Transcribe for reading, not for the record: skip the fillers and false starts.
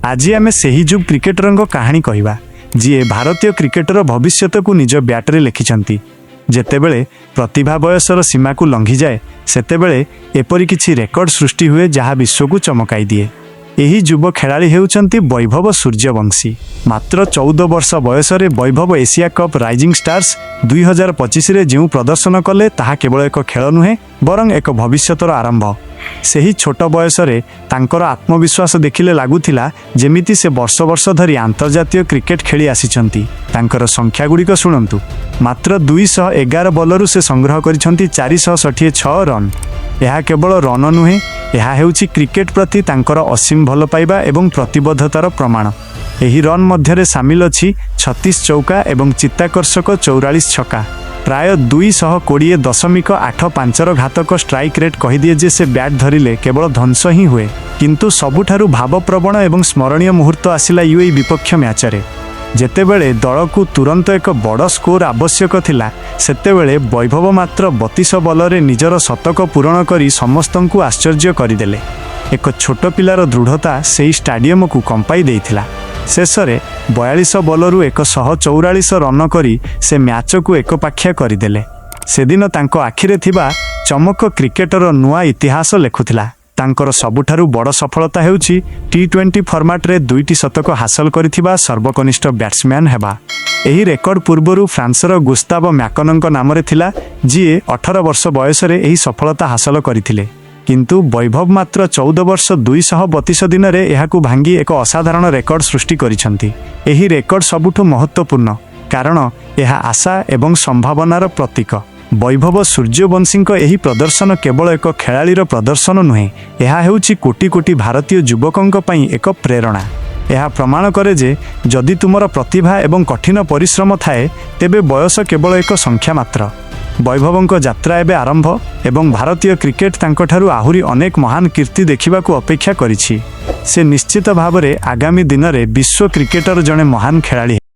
आज आमे सही जुग क्रिकेटर कहानी कहवा जी भारतीय क्रिकेटर भविष्यत को निज ब्याट्रे लिखिछंती। जेतेबेले प्रतिभा बयसर सीमा को लंघी जाए सेतेबेले एपरी किछि रेकर्ड सृष्टि हुए जहाँ विश्व को चमकाई दिए। यही युव खेलाड़ी हेउचंती वैभव सूर्यवंशी। मात्र 14 वर्ष बयस वैभव एशिया कप राइजिंग स्टार्स 2025 रे जो प्रदर्शन कले ताहा केवल एक खेल नुहे बरं एक भविष्यतर आरंभ। सही छोट बयस तांकर आत्मविश्वास देखिले लागुथिला जेमिति से वर्ष वर्ष धरी आंतर्जातीय क्रिकेट खेली आसिछंती। तांकर संख्या गुड़िक शुणंतु। मात्र 211 बॉलरू से संग्रह करिछंती 466 रन। यह केवल रन नुहे, यह हेउछि क्रिकेट प्रति तांकर असीम भल पाइबा एवं प्रतिबद्धतार प्रमाण। एही रन मध्यरे सामिल अछि 36 चौका एवं चित्ताकर्षक 44 छक्का। प्राय 220.85 घातक स्ट्राइक रेट कहीदिए जे से बैट धरिले केवल ध्वंस ही हुए। किंतु सबुठारु भावप्रवण एवं स्मरणीय मुहूर्त आसिला यूएई विपक्ष मैचरे। जेतेबेले दल को तुरंत एक बड़ स्कोर आवश्यक थिला सेतेबेले वैभव मात्र 32 बॉलरे निजर शतक पूरण करी समस्तंकु आश्चर्य करदेले। एक छोट पिलार दृढ़ता सेही स्टाडियम को कंपाई देइथिला। शेषरे 42 बॉलरू 144 रन करी से मैच को एकपाखिया करदेले। सेदिन तांको आखिरे थिबा चमक क्रिकेटर नुआ इतिहास लेखुथिला। तांकर सबुठारु बड़ सफलता हेउछि T20 फॉर्मेट रे 2टी शतक हासिल करिथिबा सर्वकनिष्ठ बैट्समैन हेबा। एही रेकर्ड पूर्वरु फ्रांसर गुस्ताव मैकनंक नाम रे थिला जी 18 वर्ष बयस रे एही सफलता हासिल करिथिले। किंतु वैभव मात्र 14 वर्ष 232 दिन रे एहाकु भांगी एक असाधारण रेकर्ड सृष्टि करिसंती। एही रेकर्ड सबुठु महत्वपूर्ण कारण एहा आशा एवं संभावनार प्रतीक। वैभव सूर्यवंशी एही प्रदर्शन केवल एक खेलाड़ीर प्रदर्शन नुहे, यह हेउछि कोटी कोटी भारतीय युवकंक पई एक प्रेरणा। यह प्रमाण करे जे जदि तुमर प्रतिभा एवं कठिन परिश्रम थाए तेबे बयस केवल एक संख्या मात्र। वैभवंक यात्रा एबे आरंभ एवं भारतीय क्रिकेट तांकठारु आहुरी अनेक महान कीर्ति देखिबाकू अपेक्षा करिछि। से निश्चित भावरे आगामी दिन में विश्व क्रिकेटर जड़े महान खेलाड़ी